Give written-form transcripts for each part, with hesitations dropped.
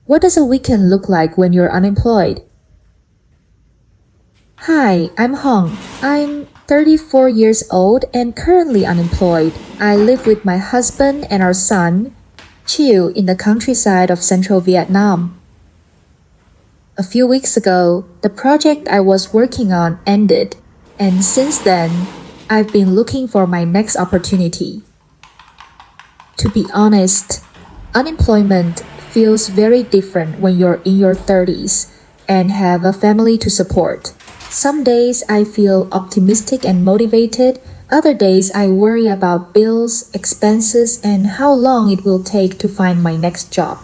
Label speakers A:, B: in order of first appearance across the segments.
A: What does a weekend look like when you're unemployed? Hi, I'm Hong. I'm 34 years old and currently unemployed. I live with my husband and our son, Chiu, in the countryside of central Vietnam. A few weeks ago, the project I was working on ended, and since then, I've been looking for my next opportunity. To be honest, unemployment feels very different when you're in your 30s and have a family to support. Some days I feel optimistic and motivated, other days I worry about bills, expenses, and how long it will take to find my next job.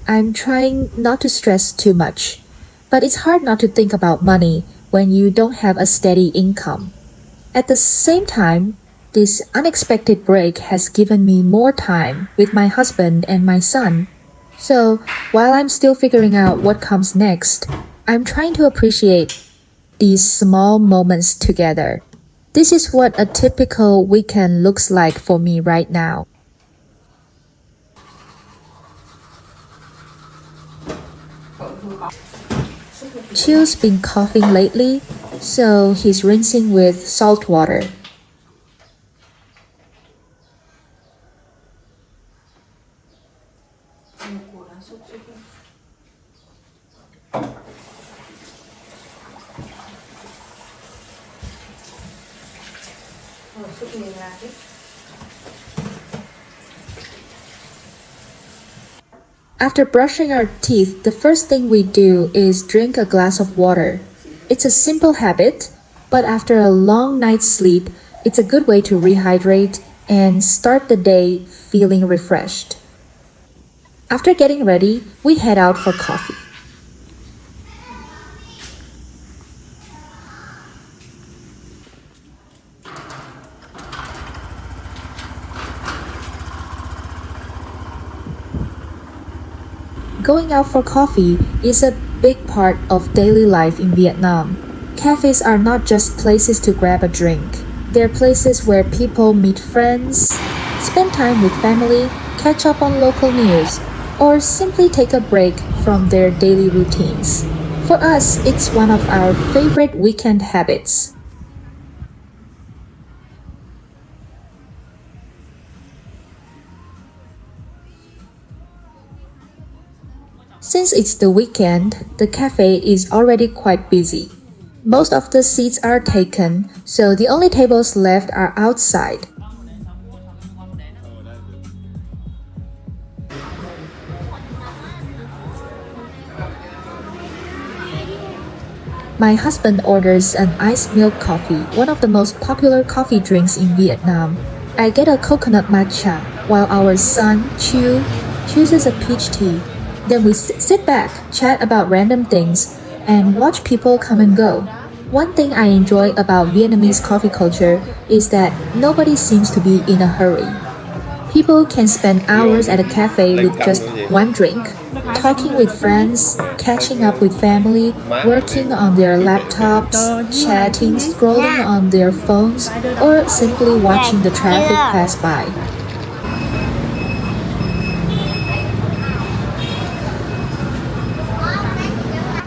A: I'm trying not to stress too much, but it's hard not to think about money when you don't have a steady income. At the same time, this unexpected break has given me more time with my husband and my son. So, while I'm still figuring out what comes next, I'm trying to appreciate these small moments together. This is what a typical weekend looks like for me right now. Chill's been coughing lately, so he's rinsing with salt water. After brushing our teeth, the first thing we do is drink a glass of water. It's a simple habit, but after a long night's sleep, it's a good way to rehydrate and start the day feeling refreshed. After getting ready, we head out for coffee. Going out for coffee is a big part of daily life in Vietnam. Cafes are not just places to grab a drink. They're places where people meet friends, spend time with family, catch up on local news, or simply take a break from their daily routines. For us, it's one of our favorite weekend habits. Since it's the weekend, the cafe is already quite busy. Most of the seats are taken, so the only tables left are outside. My husband orders an iced milk coffee, one of the most popular coffee drinks in Vietnam. I get a coconut matcha, while our son, Chu, chooses a peach tea. Then we sit back, chat about random things, and watch people come and go. One thing I enjoy about Vietnamese coffee culture is that nobody seems to be in a hurry. People can spend hours at a cafe with just one drink, talking with friends, catching up with family, working on their laptops, chatting, scrolling on their phones, or simply watching the traffic pass by.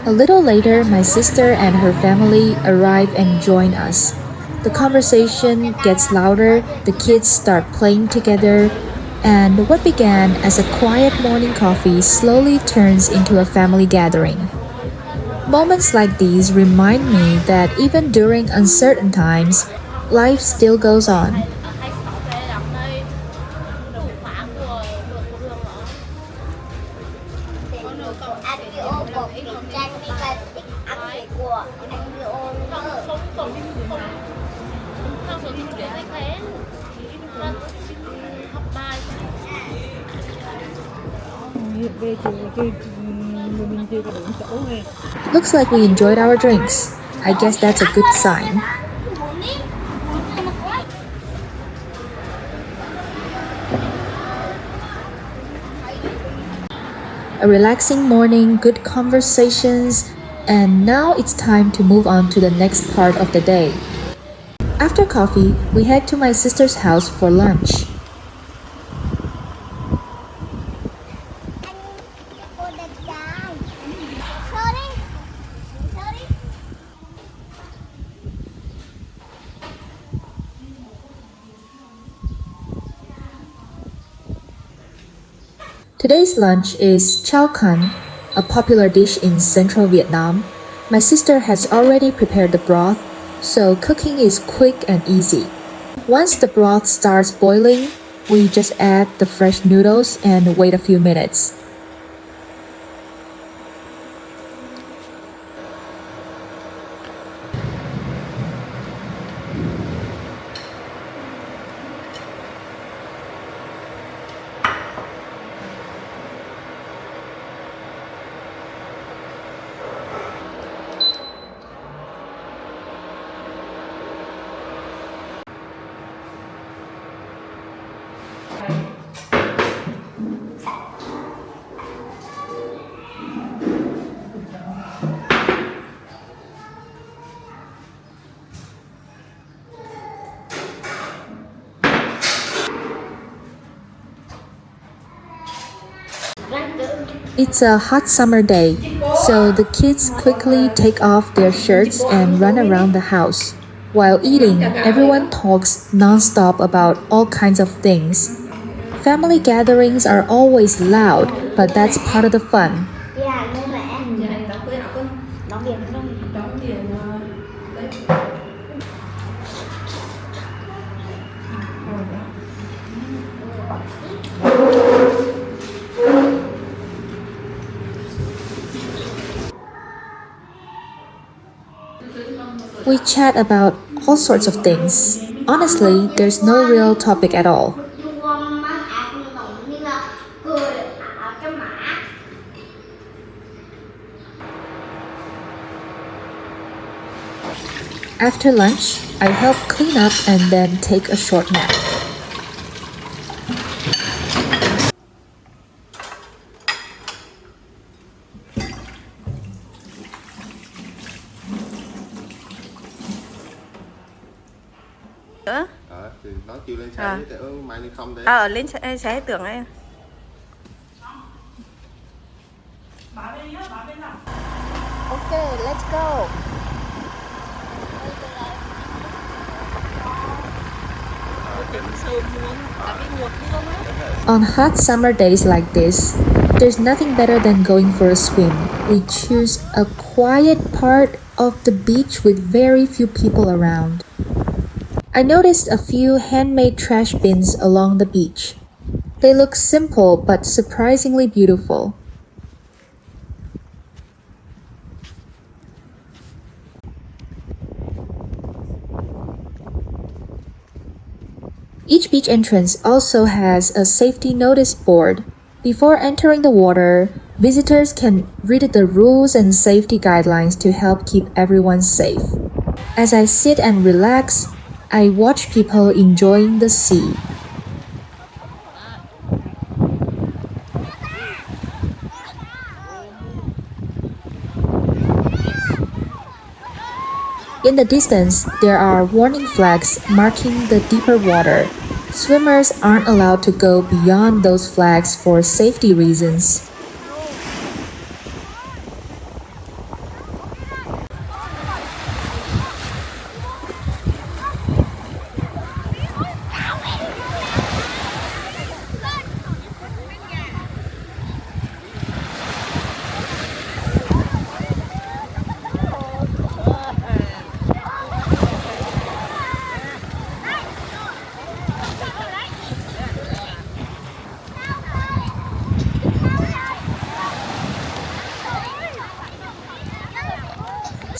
A: A little later, my sister and her family arrive and join us. The conversation gets louder, the kids start playing together, and what began as a quiet morning coffee slowly turns into a family gathering. Moments like these remind me that even during uncertain times, life still goes on. Looks like we enjoyed our drinks. I guess that's a good sign. A relaxing morning, good conversations, and now it's time to move on to the next part of the day. After coffee, we head to my sister's house for lunch. Today's lunch is chao can, a popular dish in central Vietnam. My sister has already prepared the broth, so cooking is quick and easy. Once the broth starts boiling, we just add the fresh noodles and wait a few minutes. It's a hot summer day, so the kids quickly take off their shirts and run around the house. While eating, everyone talks non-stop about all kinds of things. Family gatherings are always loud, but that's part of the fun. We chat about all sorts of things. Honestly, there's no real topic at all. After lunch, I help clean up and then take a short nap.
B: Thì nó kêu lên xe với mai đi không đấy.
C: Lên xe tưởng ấy. Okay, let's go.
A: On hot summer days like this, there's nothing better than going for a swim. We choose a quiet part of the beach with very few people around. I noticed a few handmade trash bins along the beach. They look simple but surprisingly beautiful. Each beach entrance also has a safety notice board. Before entering the water, visitors can read the rules and safety guidelines to help keep everyone safe. As I sit and relax, I watch people enjoying the sea. In the distance, there are warning flags marking the deeper water. Swimmers aren't allowed to go beyond those flags for safety reasons.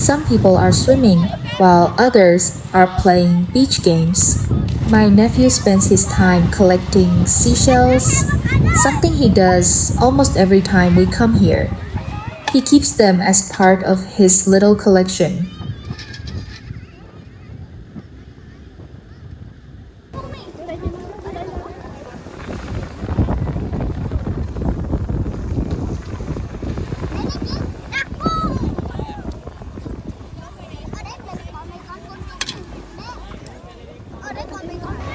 A: Some people are swimming, while others are playing beach games. My nephew spends his time collecting seashells, something he does almost every time we come here. He keeps them as part of his little collection.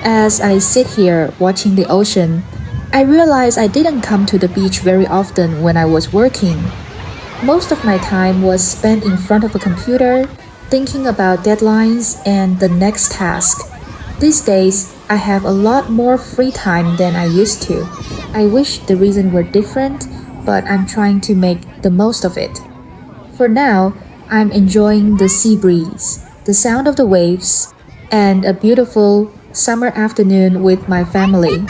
A: As I sit here watching the ocean, I realize I didn't come to the beach very often when I was working. Most of my time was spent in front of a computer, thinking about deadlines and the next task. These days, I have a lot more free time than I used to. I wish the reason were different, but I'm trying to make the most of it. For now, I'm enjoying the sea breeze, the sound of the waves, and a beautiful summer afternoon with my family.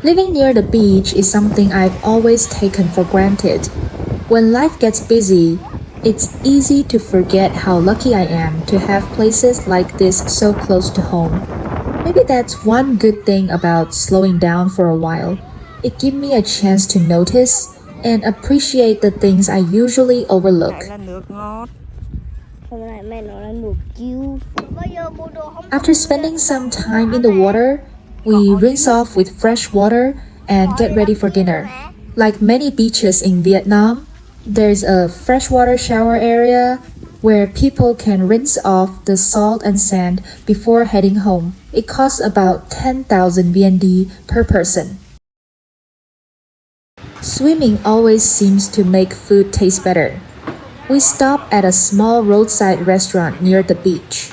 A: Living near the beach is something I've always taken for granted. When life gets busy, it's easy to forget how lucky I am to have places like this so close to home. Maybe that's one good thing about slowing down for a while. It gives me a chance to notice and appreciate the things I usually overlook.
C: Lại là nước ngọt.
D: Hôm nay mẹ nói là nước chiêu.
A: After spending some time in the water, we rinse off with fresh water and get ready for dinner. Like many beaches in Vietnam, there's a freshwater shower area where people can rinse off the salt and sand before heading home. It costs about 10,000 VND per person. Swimming always seems to make food taste better. We stop at a small roadside restaurant near the beach.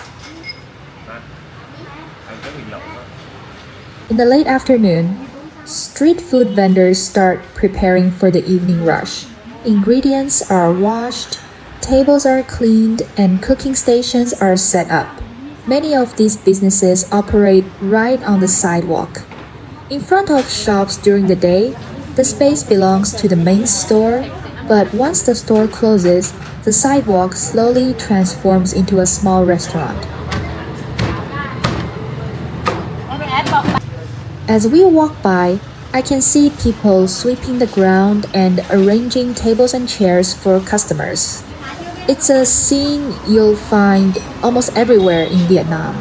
A: In the late afternoon, street food vendors start preparing for the evening rush. Ingredients are washed, tables are cleaned, and cooking stations are set up. Many of these businesses operate right on the sidewalk. In front of shops during the day, the space belongs to the main store, but once the store closes, the sidewalk slowly transforms into a small restaurant. As we walk by, I can see people sweeping the ground and arranging tables and chairs for customers. It's a scene you'll find almost everywhere in Vietnam.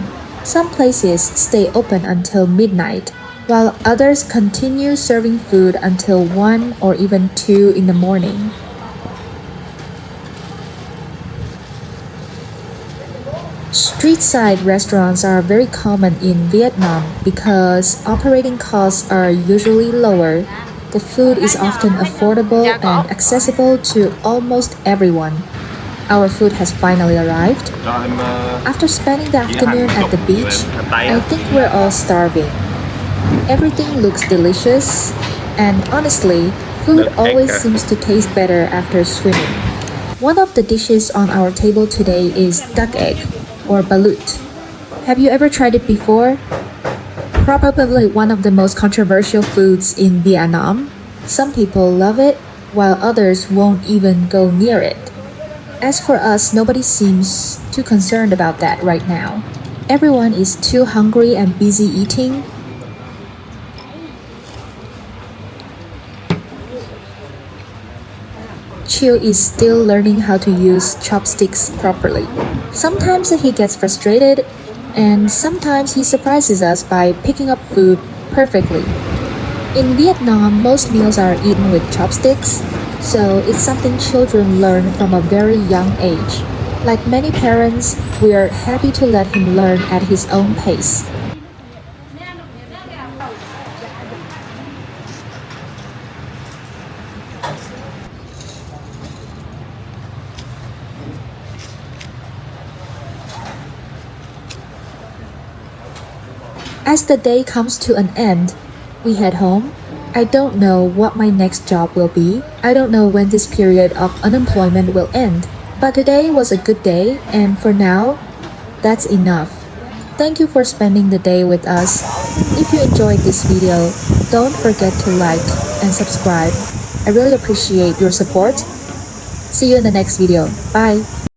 A: Some places stay open until midnight, while others continue serving food until 1 or even 2 in the morning. Street-side restaurants are very common in Vietnam because operating costs are usually lower. The food is often affordable and accessible to almost everyone. Our food has finally arrived. After spending the afternoon at the beach, I think we're all starving. Everything looks delicious, and honestly, food always seems to taste better after swimming. One of the dishes on our table today is duck egg, or balut. Have you ever tried it before? Probably one of the most controversial foods in Vietnam. Some people love it, while others won't even go near it. As for us, nobody seems too concerned about that right now. Everyone is too hungry and busy eating. Chiu is still learning how to use chopsticks properly. Sometimes he gets frustrated, and sometimes he surprises us by picking up food perfectly. In Vietnam, most meals are eaten with chopsticks, so it's something children learn from a very young age. Like many parents, we are happy to let him learn at his own pace. As the day comes to an end, we head home. I don't know what my next job will be. I don't know when this period of unemployment will end. But today was a good day, and for now, that's enough. Thank you for spending the day with us. If you enjoyed this video, don't forget to like and subscribe. I really appreciate your support. See you in the next video. Bye!